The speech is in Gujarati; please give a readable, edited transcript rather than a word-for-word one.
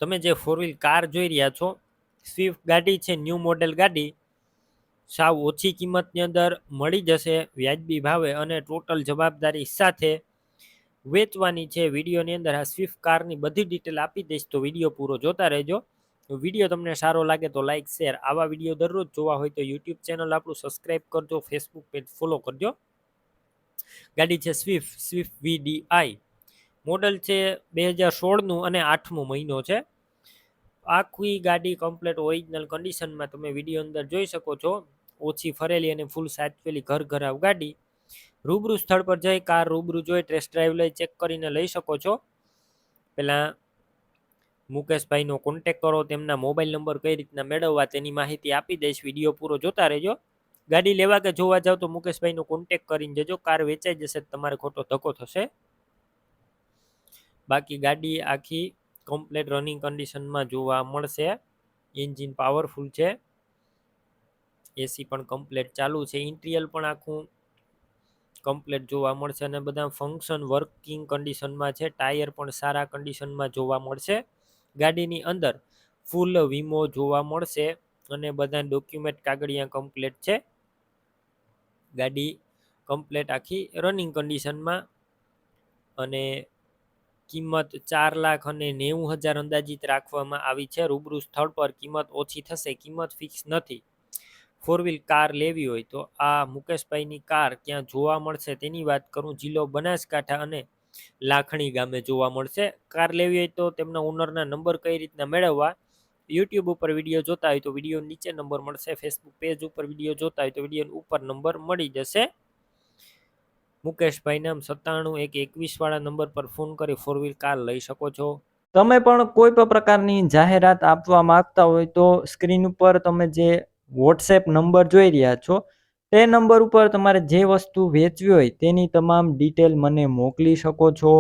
તમે જે 4 વ્હીલ કાર જોઈ રહ્યા છો, સ્વિફ્ટ ગાડી છે, ન્યૂ મોડેલ ગાડી, સાવ ઓછી કિંમતની અંદર મળી જશે વ્યાજબી ભાવે અને ટોટલ જવાબદારી સાથે વેચવાની છે. વિડીયોની અંદર આ સ્વિફ્ટ કારની બધી ડિટેલ આપી દઈશ, તો વિડીયો પૂરો જોતા રહેજો. વિડીયો તમને સારો લાગે તો લાઇક શેર, આવા વિડીયો દરરોજ જોવા હોય તો યુટ્યુબ ચેનલ આપણું સબસ્ક્રાઈબ કરજો, ફેસબુક પેજ ફોલો કરજો. ગાડી છે સ્વિફ્ટ VDI, મોડલ છે 2016નું અને 8મો મહિનો છે. આખી ગાડી કમ્પ્લેટ ઓરિજિનલ કન્ડિશનમાં તમે વિડીયો અંદર જોઈ શકો છો. ઓછી ફરેલી અને ફૂલ સાચવેલી ઘર ઘરાવ ગાડી. રૂબરૂ સ્થળ પર જઈ કાર રૂબરૂ જોઈ ટેસ્ટ ડ્રાઈવ લઈ ચેક કરીને લઈ શકો છો. પહેલાં મુકેશભાઈનો કોન્ટેક કરો, તેમના મોબાઈલ નંબર કઈ રીતના મેળવવા તેની માહિતી આપી દઈશ. વિડીયો પૂરો જોતા રહેજો. ગાડી લેવા કે જોવા જાવ તો મુકેશભાઈનો કોન્ટેક કરીને જજો. કાર વેચાઈ જશે તમારે ખોટો ધક્કો થશે. બાકી ગાડી આખી કમ્પ્લેટ રનિંગ કન્ડિશનમાં જોવા મળશે. એન્જિન પાવરફુલ છે, એસી પણ કમ્પ્લેટ ચાલુ છે, ઇન્ટિરિયર પણ આખું કમ્પ્લેટ જોવા મળશે અને બધા ફંક્શન વર્કિંગ કન્ડિશનમાં છે. ટાયર પણ સારા કન્ડિશનમાં જોવા મળશે. ગાડીની અંદર ફૂલ વીમો જોવા મળશે અને બધા ડોક્યુમેન્ટ કાગળિયા કમ્પ્લેટ છે. ગાડી કમ્પ્લેટ આખી રનિંગ કન્ડિશનમાં અને કિંમત 4,90,000 અંદાજિત રાખવામાં આવી છે. રૂબરૂ સ્થળ પર કિંમત ઓછી થશે, કિંમત ફિક્સ નથી. 4 વ્હીલ કાર લેવી હોય તો આ મુકેશભાઈની કાર ક્યાં જોવા મળશે તેની વાત કરું, જિલ્લો બનાસકાંઠા અને લાખણી ગામે જોવા મળશે. કાર લેવી હોય તો તેમના ઓનરના નંબર કઈ રીતના મેળવવા, યુટ્યુબ ઉપર વિડીયો જોતા હોય તો વિડીયો નીચે નંબર મળશે, ફેસબુક પેજ ઉપર વિડીયો જોતા હોય તો વિડીયો ઉપર નંબર મળી જશે. મુકેશભાઈ નામ 97 1 21 વાળા નંબર પર ફોન કરી 4 વ્હીલ કાર લઈ શકો છો. તમે પણ કોઈ પણ પ્રકારની જાહેરાત આપવા માંગતા હોય તો સ્ક્રીન ઉપર તમે જે વોટ્સએપ નંબર જોઈ રહ્યા છો તે નંબર ઉપર તમારે જે વસ્તુ વેચવી હોય તેની તમામ ડિટેલ મને મોકલી શકો છો.